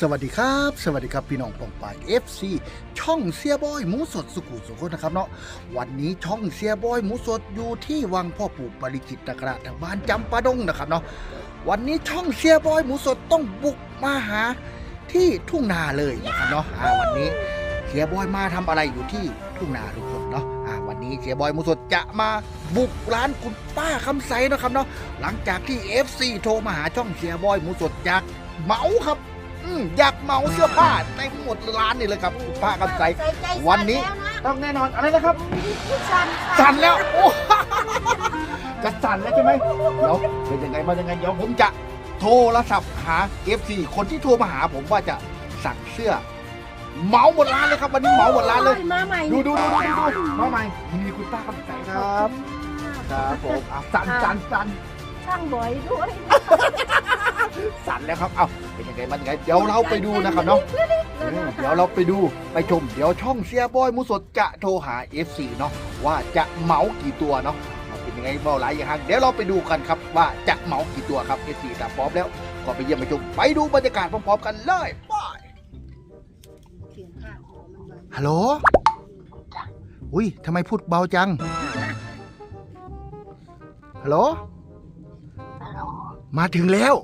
สวัสดีครับพี่น้องปองปาย FC ช่องเสียบอยหมูสดสุขุสุขนะครับเนาะวันนี้ช่องเสียบอยหมูสดอยู่ที่วังพ่อปู่ปริจิตรนะครับทางบ้านจำปาดงนะครับเนาะวันนี้ช่องเสียบอยหมูสดต้องบุกมาหาที่ทุ่งนาเลยนะครับเนาะวันนี้เสียบอยมาทำอะไรอยู่ที่ทุ่งนาทุกคนเนาะวันนี้เสียบอยหมูสดจะมาบุกร้านคุณป้าคำใสนะครับเนาะหลังจากที่ FC โทรมาหาช่องเสียบอยหมูสดอยากเหมาครับอยากเหมาเสื้อผ้าเต็มหมดร้านนี่เลยครับคุณป้าคำใสวันนี้ต้องแน่นอนอะไรนะครับสั่นแล้วโอ้จะสั่นแล้วใช่ไหมเดี๋ยวเป็นยังไงมายังไงเดี๋ยวผมจะโทรศัพท์หา FC คนที่โทรมาหาผมว่าจะสั่งเสื้อเหมาหมดร้านเลยครับวันนี้เหมาหมดร้านเลยมาใหม่ดูมาใหม่นี่คุณป้าคำใสครับครับผมสั่นช่างบ่อยด้วย สั่นแล้วครับเอาเป็นยังไงมันยังไงเดี๋ยวเราไปดูนะครับเนาะเดี๋ยวเราไปดูไปชมเดี๋ยวช่องเสียบอยมูสดจะโทรหา FC เนาะว่าจะเหมากี่ตัวเนาะเป็นยังไงเบาหลายอย่างเดี๋ยวเราไปดูกันครับว่าจะเหมากี่ตัวครับ FC ถ้าพร้อมแล้วก็ไปเยี่ยมไปชมไปดูบรรยากาศพร้อมๆกันเลยไปฮัลโหลอุ้ยทำไมพูดเบาจังฮัลโหลมาถึงแล้ว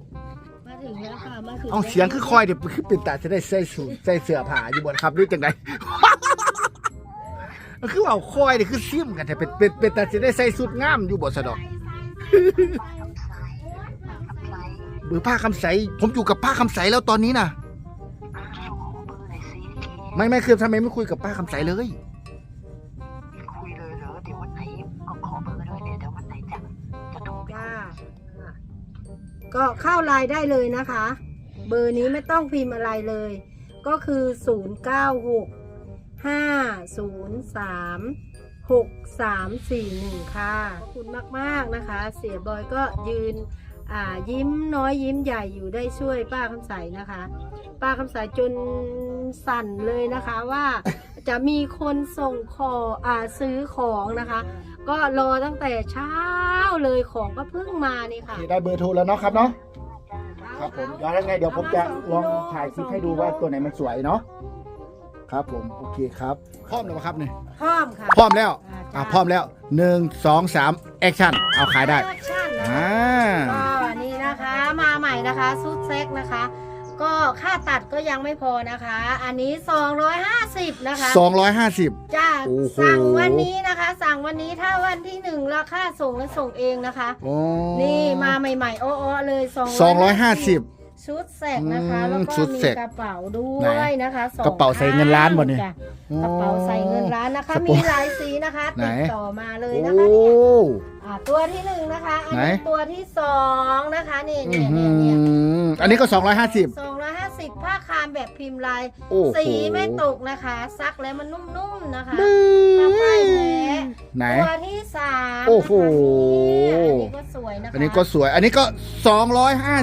ค่ะมาถึงเอาเสียงคือคอยเดี๋ยวคือปิดตาจะได้ใส่สูทใส่เสื้อผ้าอยู่บนครับหรือจังได คือเอาคอยเดี๋ยวคือซิมกันแต่เป็นตาจะได้ใส่สูทงามอยู่บนสะดอกเบอร์ป้าคำใสผมอยู่กับป้าคำใสแล้วตอนนี้นะไม่คือทำไมไม่คุยกับป้าคำใสเลยคุยเลยเหรอเดี๋ยววันไหนก็ขอเบอร์ด้วยเนี่ยเดี๋ยววันไหนจะโทรไปก็เข้าไลน์ได้เลยนะคะ เบอร์นี้ไม่ต้องพิมพ์อะไรเลย ก็คือ0965036341ค่ะขอบคุณมากๆนะคะเสียบอยก็ยืนยิ้มน้อยยิ้มใหญ่อยู่ได้ช่วยป้าคำใสนะคะป้าคำใสจนสั่นเลยนะคะว่าจะมีคนส่งซื้อของนะคะก็รอตั้งแต่เช้าเลยของก็เพิ่งมานี่ค่ะได้เบอร์โทรแล้วเนาะครับเนาะครับผมยังไงเดี๋ยวผมจะลองถ่ายคลิปให้ดูว่าตัวไหนมันสวยเนาะครับผมโอเคครับพร้อมแล้วครับเนี่ยพร้อมค่ะพร้อมแล้วพร้อมแล้ว1 2 3แอคชั่นเอาขายได้ก็นี่นะคะมาใหม่นะคะซุดเซ็กนะคะก็ค่าตัดก็ยังไม่พอนะคะอันนี้250นะคะ250จ้าสั่งวันนี้นะคะสั่งวันนี้ถ้าวันที่1ราคาส่งและส่งเองนะคะนี่มาใหม่ๆโอ้เลย250ชุดแสกนะคะแล้วก็มีกระเป๋าด้วยนะคะกระเป๋าใส่เงินล้านบ่เนี่ยกระเป๋าใส่เงินล้านนะคะมีหลายสีนะคะติดต่อมาเลยนะคะตัวที่1นะคะอันนี้ตัวที่2นะคะนี่อันนี้ก็250ผ้าคามแบบพิมพ์ลายสีไม่ตกนะคะซักแล้วมันนุ่มๆนะคะผ้าฝ้ายแท้ตัวที่3โอ้โหอันนี้ก็สวยนะคะอันนี้ก็สวยอันนี้ก็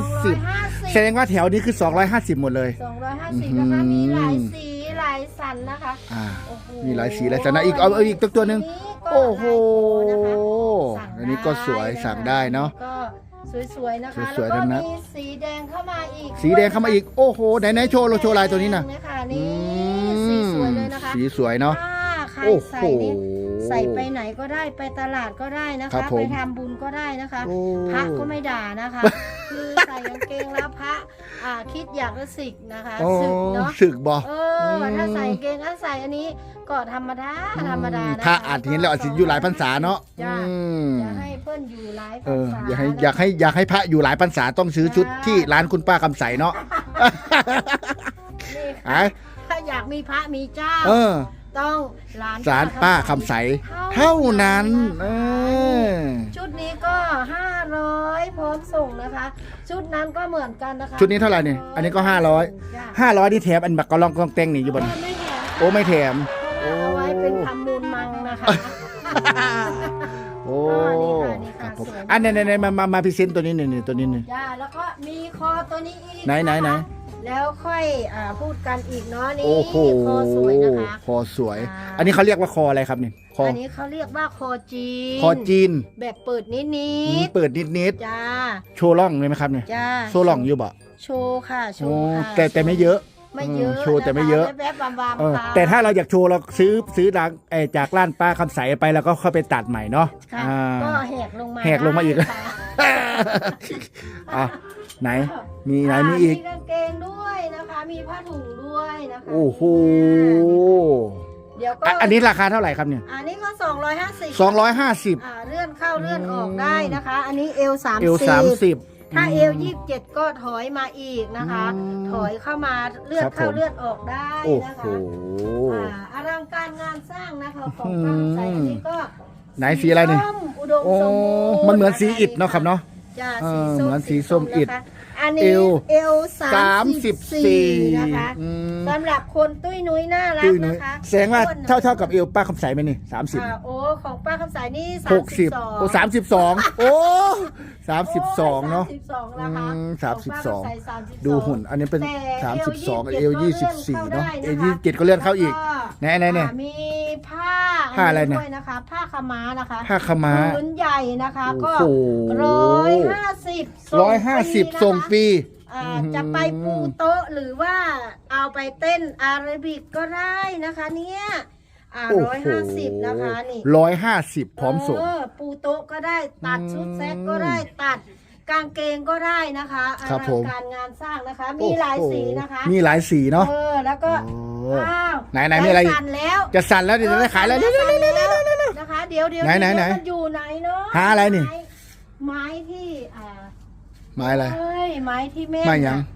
250แสดงว่าแถวนี้คือ250หมดเลย250นะคะมีหลายสีหลายสันนะคะมีหลายสีหลายสันนะอีกเอาอีกตัวนึงโอ้โหอันนี้ก็สวยสั่งได้เนาะสวยๆนะคะแล้วก็มีสีแดงเข้ามาอีกโอ้โหไหนโชว์ลายตัวนี้นะนี่สีสวยเลยนะคะสีสวยเนาะใครใส่นี่ใส่ไปไหนก็ได้ไปตลาดก็ได้นะคะไปทำบุญก็ได้นะคะพระก็ไม่ด่านะคะคือใส่กางเกงแล้วพระคิดอยากจะสึกนะคะสึกเนาะสึกบ่ถ้าใส่กางเกงถ้าใส่อันนี้ก็ธรรมดาพระอาจเห็นแล้วอาจจะอยู่หลายพรรษาเนาะอยากให้เพื่อนอยู่หลายพรรษาอยากให้พระอยู่หลายพรรษาต้องซื้อชุดที่ร้านคุณป้าคำใสเนาะถ้าอยากมีพระมีเจ้าต้องร้านป้าคำใสเท่านั้นชุดนี้ก็500พร้อมส่งนะคะชุดนั้นก็เหมือนกันนะคะชุดนี้เท่าไหร่เนี่ยอันนี้ก็500ที่แถมอันบักกะลองกองเต็งนี่อยู่บนไม่แถมเอาไว้เป็นทำมูลมังนะคะครับผมอันนี้มาพรีเซนต์ตัวนี้นี่ตัวนี้นี่แล้วก็มีคอตัวนี้อีกไหน แล้วค่อยพูดกันอีกเนาะนี่ โอ้โห คอสวยนะคะ คอสวย อ่า อันนี้เขาเรียกว่าคออะไรครับเนี่ยคอ อันนี้เขาเรียกว่าคอจีน คอจีน แบบเปิดนิด เปิดนิด ๆจ้า ๆโชว์ร่องเลยไหมครับเนี่ย จ้า โชว์ร่องอยู่บ่ โชว์ค่ะโช โอ้ ว์ค่ะ แต่ไม่เยอะ ไม่เยอะ โชว์แต่ไม่เยอะ แวบๆบาง เออ ๆค่ะ แต่ถ้าเราอยากโชว์เราซื้อจากร้านป้าคำใสไปแล้วก็เข้าไปตัดใหม่เนาะ ค่ะ อ่า ก็แหกลงมา แหกลงมาอีก ได้ค่ะ อ่ะไหนมีไหนมีอีก มีกางเกงด้วยนะคะ มีผ้าถุงด้วยนะคะ โอ้โห เดี๋ยวก็ อันนี้ราคาเท่าไหร่ครับเนี่ย อันนี้ก็250 250 เลื่อนเข้าเลื่อนออกได้นะคะ อันนี้เอล เอว 30 30 ถ้าเอล27ก็ถอยมาอีกนะคะ ถอยเข้ามาเลื่อน ครับผม เข้าเลื่อนออกได้ โอ้ นะ โห คะอลังการงานสร้างนะคะของป้าใสอันนี้ก็ ไหนสีอะไรนี่ ส้มอุดม โอ้ สมบูรณ์ มันเหมือนสีอิฐเนาะครับเนาะ จ้า เอ สี อ ส้ม เหมือนสีส้มอิฐ นะคะอันนี้ เอว เอล34 นะคะ อืม สำหรับคนตุ้ยนุ้ยน่ารัก ตุ้ยนุ้ย นะคะ แสดงว่าเท่ากับเอวป้าคำใสไหมนี่30 โอ้ของป้าคำสายนี่ 60โอ้32โอ้32เนาะ 32นะคะ อืม ของป้าคำสาย 32 32 ดูหุ่นอันนี้เป็น แต่ 32 เอว 24 เนาะเอว ก็ 27ก็เลื่อนเข้าอีก ไหนเนี่ย มีผ้า ผ้าอะไรเนี่ย ด้วยนะคะ ผ้าขาวม้านะคะ ผ้าขาวม้า พื้นใหญ่นะคะ ก็ โอ้โห 150 ส่งฟรี จะไปปูโต๊ะหรือว่าเอาไปเต้นอาราบิกก็ได้นะคะเนี่ยโอ้โห 150นะคะนี่ 150 พร้อมส่ง ปูโต๊ะก็ได้ตัดชุดแซกก็ได้ตัดกางเกงก็ได้นะคะ ครับผม การงานสร้างนะคะ มีหลายสีนะคะ มีหลายสีเนาะ แล้วก็ โอ้ อ้าว ไหนมีอะไรอีก สั่นแล้ว จะสั่นแล้วเดี๋ยวจะได้ขายแล้ว สั่นแล้วนะคะ เดี๋ยว ไหน มันอยู่ไหนเนาะ หาอะไรนี่ ไม้ที่ไม้อะไร เอ้ยไม้ที่แม่น ไม้หยัง น่ะ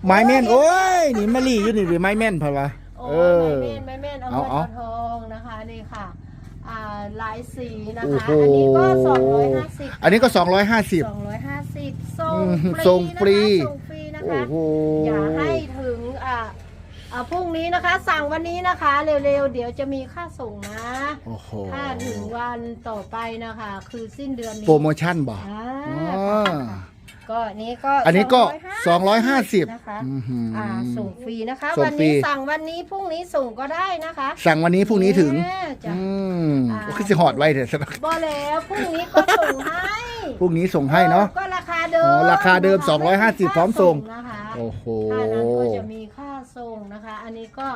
ไม้แม่นโอ้ยนี่มะลี่อยู่นี่หรือไม้แม่นพะวะ โอ้ เออ ไม่เม่นเอา เอา เงิน เอา เอาทองนะคะนี่ค่ะหลายสีนะ โอ้ คะ โห อันนี้ก็250 อันนี้ก็ 250 250ส่ง ส่งฟรี ส่งฟรีนะ โอ้ คะ โห อย่าให้ถึงพรุ่งนี้นะคะ สั่งวันนี้นะคะเร็วๆเดี๋ยวจะมีค่าส่งนะ โอ้โห ถ้าถึงวันต่อไปนะคะ คือสิ้นเดือนนี้ โปรโมชั่นบ่ อ่า อ๋อ ก็นี้ก็ อันนี้ก็ 250นะคะ อื้อหือ ส่งฟรีนะคะ ส่ง วัน ฟรี นี้สั่งวันนี้พรุ่งนี้ส่งก็ได้นะคะ สั่งวันนี้พรุ่งนี้ถึง จ้ะ คือสิหอดไว้เถอะ บ่แล้วพรุ่งนี้ก็ส่งให้ พรุ่งนี้ส่งให้เนาะ ก็ราคาเดิ อ๋ ม อราคาเดิม นะคะ 250พร้อมส่ง นะคะ โอ้โห ค่านั้นก็จะมีค่าส่งนะคะ อันนี้ก็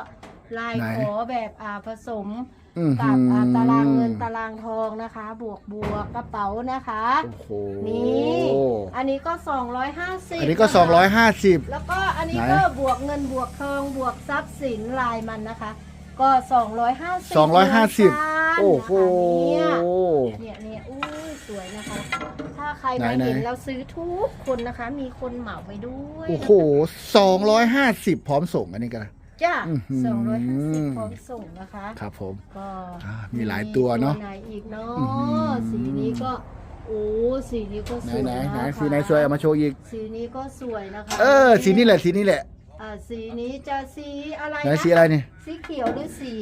ลาย ไหน ขอแบบผสม อื้อหื กับ อ ตารางเงินตารางทองนะคะ บวกกระเป๋านะคะ โอ้โห นี่อันนี้ก็250 อันนี้ก็ ะคะ 250 แล้วก็อันนี้ ไหน ก็บวกเงินบวกทองบวกทรัพย์สินลายมันนะคะ ก็250 250 โอ้โห เนี่ยอู้สวยนะคะ ถ้าใคร ไหน มา ไหน เห็นเราซื้อทุกคนนะคะ มีคนเหมาไปด้วย โอ้โห250 พร้อมส่งอันนี้กัน จ้า อื้อหือ 250พร้อมส่งนะคะ ครับผม ก็ มีหลายตัวเนาะ ไหนอีกเนาะ อื้อหือ สีนี้ก็โอ้สีนี้ก็สวย ไหน นะคะ สีไหนสวยเอามาโชว์อีก สีนี้ก็สวยนะคะ สีนี้แหละสีนี้แหละ สีนี้จะสีอะไร ไหน นะ สีอะไรนี่ สีเขียวหรือสี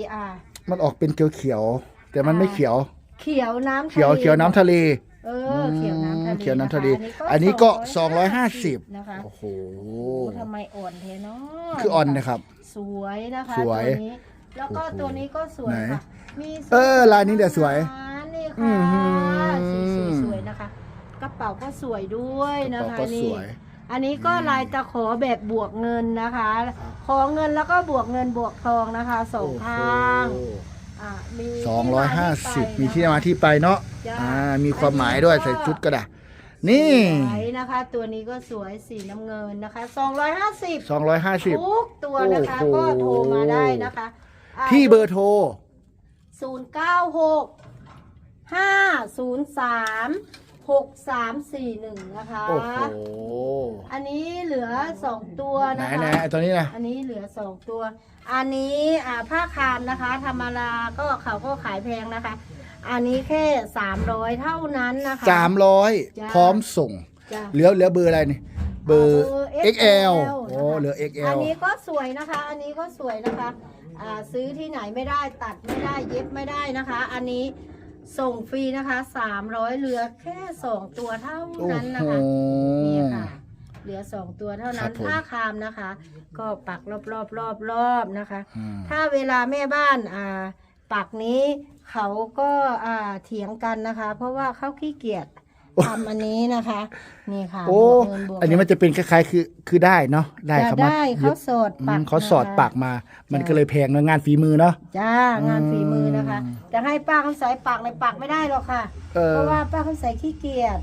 มันออกเป็นเขียวๆแต่มันไม่เขียว เขียวน้ำทะเล เขียวน้ำทะเล เขียวน้ำทะเล เขียวน้ำทะเล ค อันนี้ก็ 250นะคะ โอ้โห ทำไมอ่อนเทเนาะ คืออ่อนนะครับ สวยนะคะ สวย ตัวนี้ แล้วก็ โอ้โห ตัวนี้ก็สวย ไหน ค่ะมี ลายนี้เดี๋ยวสวย นี่ อื้ ค่ะ อหือ สีสวยๆนะคะ กระเป๋าก็สวยด้วยนะ กระ คะ เป๋าก็ส นี่ วย อันนี้ก็ลายตะขอแบบบวกเงินนะคะ ขอเงินแล้วก็บวกเงินบวกทองนะคะสองข้างมี 250 มีที่มาที่ไปเนาะ จ้ะ มีความหมายด้วยใส่ชุดก็ได้ นี่ สวยนะคะ ตัวนี้ก็สวยสีน้ำเงินนะคะ250 250 ทุกตัวนะคะ โอ้โห ก็โทรมาได้นะคะ ที่เบอร์โทร 096 503 6341นะคะ โอ้โห อันนี้เหลือ2ตัว ไหน นะคะ ไหนไอ้ตัวนี้นะ อันนี้เหลือ2ตัว อันนี้ผ้าคามนะคะธรรมดาก็เขาก็ขายแพงนะคะ อันนี้แค่300เท่านั้นนะคะ จ้ะ 300 พร้อมส่ง จ้ะ เหลือเบอร์อะไรนี่ เบอร์ XL โอ้เหลือ อั XL นนี้ก็สวยนะคะ อันนี้ก็สวยนะคะซื้อที่ไหนไม่ได้ตัดไม่ได้เย็บไม่ได้นะคะ อันนี้ส่งฟรีนะคะ300เหลือแค่2ตัวเท่านั้นนะคะนี่ค่ะ เหลือ2ตัวเท่า ครั นั้ บ น ผม ผ้าคามนะคะ ก็ปักรอบๆนะคะ อืม ถ้าเวลาแม่บ้านปักนี้เขาก็เถียงกันนะคะ เพราะว่าเขาขี้เกียจทำอันนี้นะคะนี่ค่ะ โอ้ บวกเงินบวก อันนี้มันจะเป็นคล้ายๆคือได้เนาะได้ จะ เขามา ได้เขาสอดปัก เขาสอด นะคะ ปักมา มันก็เลยแพงเนาะงานฝีมือเนาะ จ้างานฝีมือนะคะ จะให้ป้าคำใสปักในปักไม่ได้หรอกค่ะ เพราะว่าป้าคำใสขี้เกียจ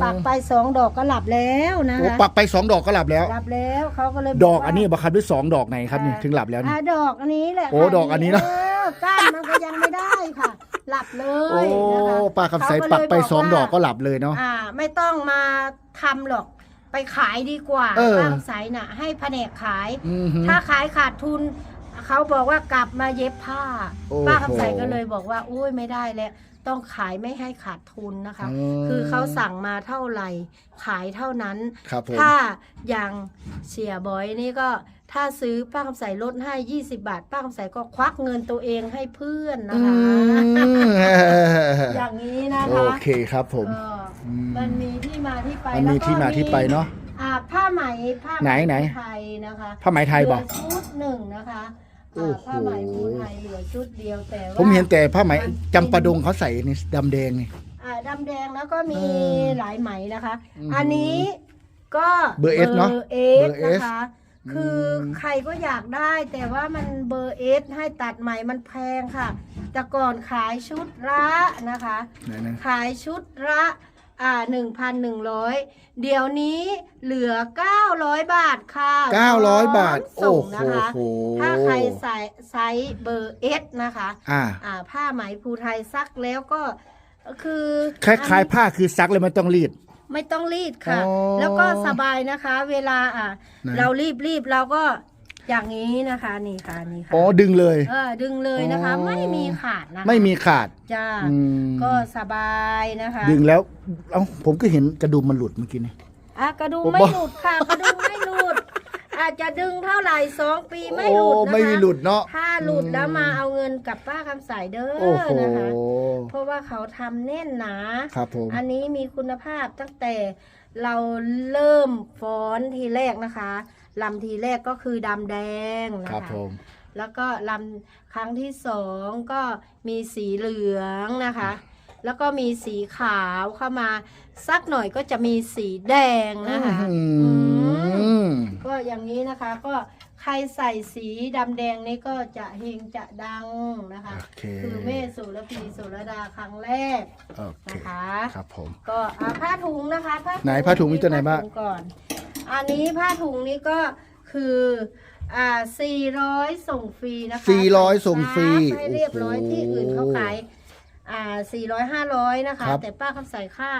ปักไป2 ดอกก็หลับแล้วนะ โอ้ คะ ปักไป2 ดอกก็หลับแล้ว หลับแล้วเขาก็เลย ดอก ว่า อันนี้บังคับด้วย2 ดอกไหนครับนี่ถึงหลับแล้วนี่ ดอกอันนี้แหละ โอ้ดอกอันนี้เนอะ ก้านมันก็ยังไม่ได้ค่ะ หลับเล โอ้ ยนะคะ ป้าคำใสปักไป2 ดอกก็หลับเลยเนาะ ไม่ต้องมาทำหรอกไปขายดีกว่า เออ ป้าคำใสน่ะ ให้แผนกขาย อือหือ ถ้าขายขาดทุน เขาบอกว่ากลับมาเย็บผ้า โอ้โห ป้าคำใสก็เลยบอกว่าอุ้ยไม่ได้แล้วต้องขายไม่ให้ขาดทุนนะคะ คือเขาสั่งมาเท่าไหร่ ขายเท่านั้น ครับผม ถ้าอย่างเสียบอยนี่ก็ถ้าซื้อป้าคำใสลดให้20 บาท ป้าคำใสก็ควักเงินตัวเองให้เพื่อนนะคะ อย่างนี้นะคะ โอเคครับผม ก็มันมีที่มาที่ไป มันมีที่มาที่ไปเนาะ ผ้าไหม ไหน ไทยนะคะ ผ้าไหมไทยบอก เหลืชุดหนึ่งนะคะ โอ้โห ผ้าไหมภูไทยเหลือชุดเดียวแต่ว่า ผมเห็นแต่ผ้าไหมจำปาดงเขาใส่นี่ดำแดงนี่ ดำแดงแล้วก็มี เออ หลายไหมนะคะ อือหืออั อันนี้ก็ เบอร์ S เนอะ บอร์ เบอ S ร์ S นะคะ คือใครก็อยากได้แต่ว่ามันเบอร์ S ให้ตัดไหมมันแพงค่ะ แต่ก่อนขายชุดละนะคะ ไหน ขายชุดละ1,100 เดี๋ยวนี้เหลือ 900 บาทค่ะ 900 บาท พร้อมส่ โอ้ งนะคะ โห ถ้าใครใส่ไซส์เบอร์ S นะคะ ผ้าไหมภูไทยซักแล้วก็คือ คล้ายๆผ้าคือซักเลยมันต้องรีด ไม่ต้องรีดค่ะ อ๋อ แล้วก็สบายนะคะ เวลาไหน เรารีบเราก็อย่างนี้นะคะนี่ค่ะนี่ค่ะ อ๋อดึงเลย ดึงเลยนะคะ อ๋อ ไม่มีขาดนะคะ ไม่มีขาด จ้า อืม ก็สบายนะคะ ดึงแล้วเอ้าผมก็เห็นกระดุมมันหลุดเมื่อกี้นี่ กระดุม ผม ไม่ บอก หลุดค่ะ กระดุมไม่หลุด อาจจะดึงเท่าไหร่2 ปีไม่ โอ้ หลุดนะคะ ไม่มีหลุดเนาะ ถ้าหลุดแล้วมาเอาเงินกับป้าคำใสเด้ โอ้โห นะคะ เพราะว่าเขาทำแน่นหนา ครับผม อันนี้มีคุณภาพตั้งแต่เราเริ่มฟ้อนทีแรกนะคะลำทีแรกก็คือดำแดงนะ ครั คะ บผม แล้วก็ลำครั้งที่2ก็มีสีเหลืองนะคะ แล้วก็มีสีขาวเข้ามาสักหน่อยก็จะมีสีแดงนะคะ ก็อย่างนี้นะคะก็ใครใส่สีดำแดงนี่ก็จะเฮงจะดังนะคะ โอเค คือแม่สุรพีสุรดาครั้งแรก โอเค นะคะ ครับผม ก็ผ้าถุงนะคะผ้าถุง ไหนผ้าถุงมีตัวไหนบ้าง ผ้ถุก่อน อันนี้ผ้าถุงนี้ก็คือ400ส่งฟรีนะคะ 400ส่งฟรี ให้เรียบร้อย โอ้โห ที่อื่นเขาขาย400 500นะคะ ครับ แต่ป้าคำใส่ค่า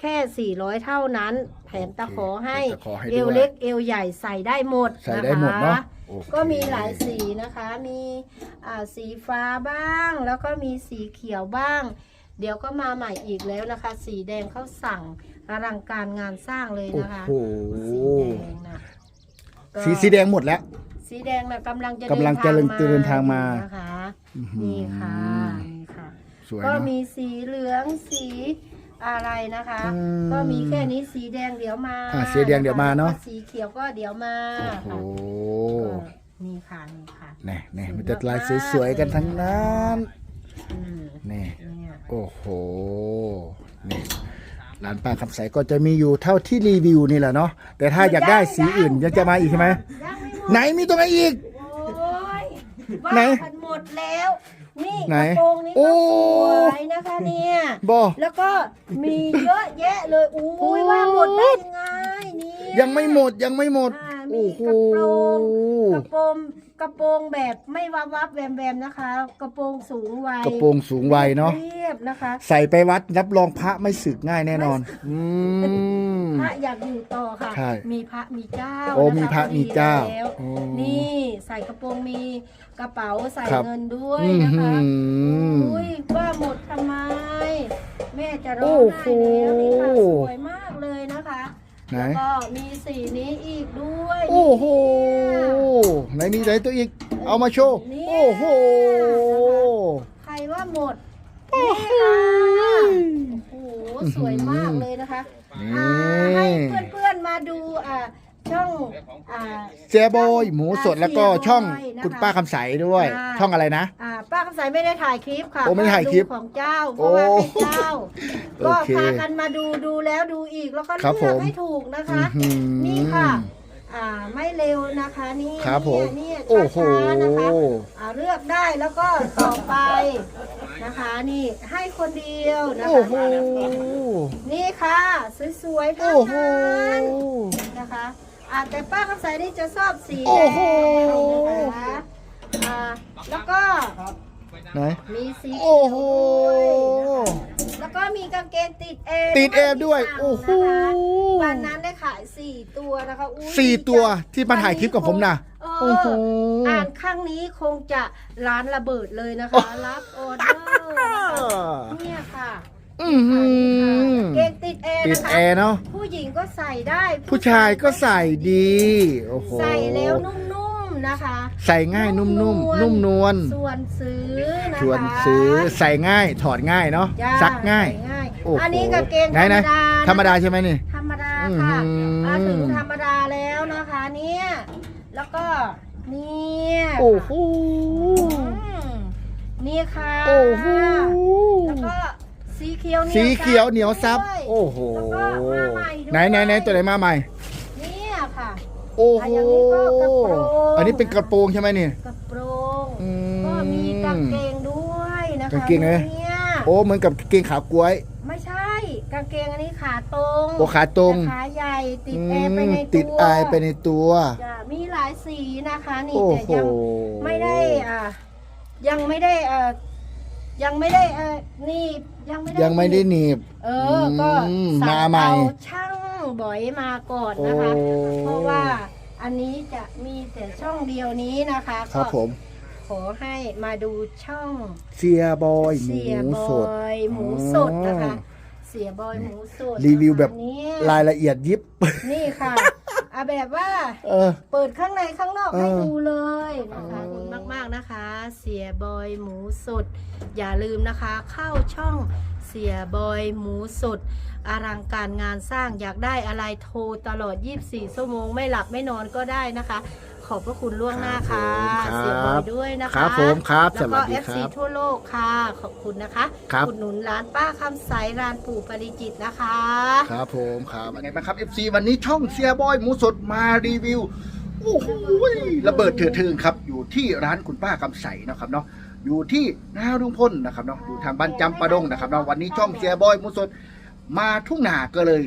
แค่400เท่านั้นแถมตะขอให้ แถมตะขอให้ด้วย เอวเล็กเอวใหญ่ใส่ได้หมด ใส่ได้หมดเนาะ ค โอเค ก็มีหลายสีนะคะ มีสีฟ้าบ้าง แล้วก็มีสีเขียวบ้าง เดี๋ยวก็มาใหม่อีกแล้วนะคะ สีแดงเขาสั่งอลังการงานสร้างเลย โอ้ นะคะ โห สีแดงนะก็ สีแดงหมดแล้ว สีแดงนะกำลังจะ กำลังจะเดินทางมา อยู่นะคะ อื้อหือ นี่ค่ะนี่ค่ะ สวย ก็ เนาะ มีสีเหลืองสีอะไรนะคะ อืม ก็มีแค่นี้สีแดงเดี๋ยวมา สีแดงเดี๋ยวมาเนอะ แล้วก็สีเขียวก็เดี๋ยวมา โอ้โห ก็นี่ค่ะนี่ค่ะ นี่มันจะลายสวยๆกันทั้งนั้น อืม นี่ เนี่ย โอ้โห นี่ร้านป้าคำใสก็จะมีอยู่เท่าที่รีวิวนี่แหละเนาะ แต่ถ้าอยากได้สีอื่นยังจะมาอีกใช่ไหม ยังไม่หมด ไหนมีตรงไหนอีก โอ้ย ไหน ว่ากันหมดแล้ว นี่ ไหน กระโปรงนี่ โอ้ ก็สวยนะคะเนี่ย บอ แล้วก็มีเยอะแยะเลยอุ้ยว่าหมดได้ยังไงเนี่ย ยังไม่หมดยังไม่หมด มี โอ้โห กระโปรงแบบไม่วับแวมนะคะ กระโปรงสูงวัย กระโปรงสูงวัยเนาะ เรียบนะคะ ใส่ไปวัดรับรองพระไม่สึกง่ายแน่นอน พระอยากอยู่ต่อค่ะ ใช่ มีพระมีเจ้า โอ้ นค มีพระมีเจ้า ดีแล้ว โอ้ นี่ใส่กระโปรงมีกระเป๋าใส่ ครับ เงินด้วย อื้อ นะคะ หือ อุ้ยว่าหมดทำไม แม่จะร้ โอ้ อง โห ไห้แล้วนี่ค่ะสวยมากเลยนะคะ ไหน แล้วก็มีสีนี้อีกด้วย โอ้โห เนี่ย ไหนมีไหนตัวอีก เอามาโชว์ เนี่ย โอ้โห ใครว่าหมดนี่ค่ะโอ้โหสวยมากเลยนะคะ นี่ ให้เพื่อนๆมา มาดูช่องเสียบอยหมูสดแล้วก็ช่องคุณป้าคำใสด้วย ช่องอะไรนะ ป้าคำใสไม่ได้ถ่ายคลิปค่ะ โอ้ไม่ได้ถ่ายคลิป ดูของเจ้าเพราะว่าเป็นเจ้า โอ ก็ เค พากันมาดูแล้วดูอีกแล้วก็ ครั เลื บ อก ผม ให้ถูกนะคะ อื้อหือ นี่ค่ะไม่เร็วนะคะนี่ ครับผม นี่ โอ้โห ช้าๆนะคะเลือกได้แล้วก็ต่อไปนะคะนี่ให้คนเดียวนะ โอ้ คะ โห นี่ค่ะสวยๆ โอ้โห นะคะแต่ป้าคำใสนี่จะชอบสี โอ้โห แดงนะคะแล้วก็ ไหน มีสี โอ้โห ด้วยแล้วก็มีกางเกงติดเอว ติดเอวด้วยโอ้โห วันนั้นได้ขาย4 ตัวนะคะอุ๊ย สี่ตัวที่มาถ่ายคลิปกับผมนะ โอ้โหอ่านข้างนี้คงจะร้านระเบิดเลยนะคะ รับออเดอร์นะคะเนี่ยค่ะ อือหือ เกงติดแอร์ ติด นะคะ แอร์เนาะ ผู้หญิงก็ใส่ได้ ผู้ชายก็ใส่ดีโอ้โห ใส่แล้วนุ่มๆนะคะ ใส่ง่ายนุ่มนวล ส่วนซื้อนะคะ ชวนซื้อใส่ง่ายถอดง่ายเนาะ จ้ ซักง่าย ใส่ โอ้โห อันนี้กางเกง ไหน ธรรม นะ ดา ธรรมดาใช่ไหมนี่ ธรรมดา อื้อ ค่ะ หือ มาถึงธรรมดาแล้วนะคะเนี่ยแล้วก็เนี่ย โอ้โห นี่ค่ะ โอ้โห แล้วก็สีเขียว สีเขียวเหนียวซับ ด้วย โอ้โห แล้วก็มาใหม่ด้วย ไหนตัวไหนมาใหม่ เนี่ยค่ะ โอ้โห อย่างนี้ก็กระโปรง อันนี้เป็นกระโปรงใช่ไหมนี่ กระโปรง อืม ก็มีกางเกงด้วยนะคะ กางเกงไหน เนี่ย โอ้เหมือนกับกางเกงขากล้วย ไม่ใช่กางเกงอันนี้ขาตรง โอ้ขาตรง แต่ขาใหญ่ติดแอร์ไปในตัว ติดอายไปในตัว จะมีหลายสีนะคะนี่ โอ้ แต่ โห ยังไม่ได้ยังไม่ได้นี่ยังไม่ได้ ยังไม่ได้หนีบ ก็ มา สั่ง ใหม่ เอาช่างบ่อยมาก่อนนะคะ โอ้ เพราะว่าอันนี้จะมีแต่ช่องเดียวนี้นะคะ ครับผม ขอให้มาดูช่อง เสียบอยหมู เสียบ สด อยหมูสดนะคะ เสียบอยหมูสด รีวิวแบบ นะคะเนี่ย รายละเอียดยิบ นี่ค่ะแบบว่า เออ เปิดข้างในข้างนอกให้ เออ ดูเลยนะคะขอบคุณมากๆนะคะ เสียบอยหมูสด อย่าลืมนะคะ เข้าช่องเสียบอยหมูสดอลังการงานสร้างอยากได้อะไรโทรตลอด 24 ชั่วโมงไม่หลับไม่นอนก็ได้นะคะ ขอบพระคุณล่วงหน้าค่ะ ครับ เสียบอยด้วยนะคะ ครับผมครับ แล้ว สวั ก็ สดี FC ครับ ทั่วโลกค่ะ ขอบคุณนะคะ ครับ อุดหนุนร้านป้าคำใสร้านปู่ปริจิตรนะคะ ครับผมครับยังไงบ้างครับ FC วันนี้ช่องเสียบอยหมูสดมารีวิวโอ้โหระเบิดเถื่อนทึงครับอยู่ที่ร้านคุณป้าคำใสนะครับเนาะอยู่ที่หน้าลุงพลนะครับเนาะอยู่ทางบ้านจำปาดงนะครับเนาะวันนี้ช่องเสียบอยหมูสดมาทุ่งนาก็เลย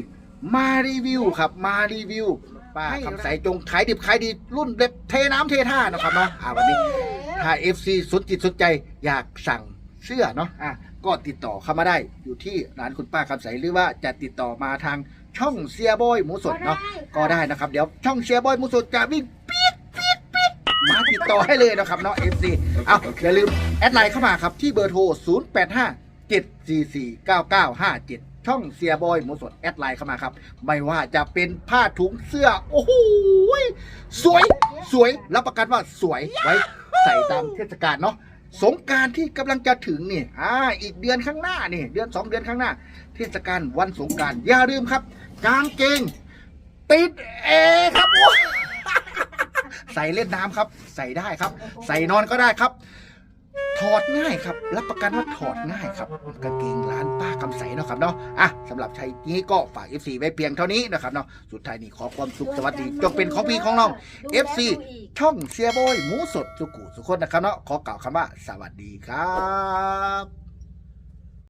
มารีวิวครับมารีวิวป้าคำใสจงขายดิบขายดีรุ่นเล็บเทน้ำเทท่านะครับเนาะวันนี้ถ้า FC สนจิตสนใจอยากสั่งเสื้อเนาะก็ติดต่อเข้ามาได้อยู่ที่ร้านคุณป้าคำใสหรือว่าจะติดต่อมาทางช่องเสียบอยหมูสดเนาะก็ได้นะครับเดี๋ยวช่องเสียบอยหมูสดจะวิ่งปี๊ดมาติดต่อให้เลยนะครับเนาะ FC เอาอย่าลืมแอดไลน์เข้ามาครับที่เบอร์โทร 0857449957 ช่องเสียบอยหมูสดแอดไลน์เข้ามาครับไม่ว่าจะเป็นผ้าถุงเสื้อโอ้โหสวยรับประกันว่าสวยไว้ใส่ตามเทศกาลเนาะสงกรานต์ที่กำลังจะถึงนี่อีกเดือนข้างหน้านี่เดือน2 เดือนข้างหน้า เทศกาลวันสงกรานต์อย่าลืมครับกางเกงติดแอร์ครับ ใส่เล่นน้ำครับ ใส่ได้ครับ ใส่นอนก็ได้ครับ ถอดง่ายครับรับประกันว่าถอดง่ายครับกางเกงร้านป้าคำใสเนาะครับเนาะสำหรับใช้นี้ก็ฝาก FC ไว้เพียงเท่านี้นะครับเนาะสุดท้ายนี้ขอความสุขสวัสดีจงเป็นของพี่ของน้อง FC ช่องเสียบอยหมูสดสุขุสุขคนนะครับเนาะขอกล่าวคำว่าสวัสดีครับ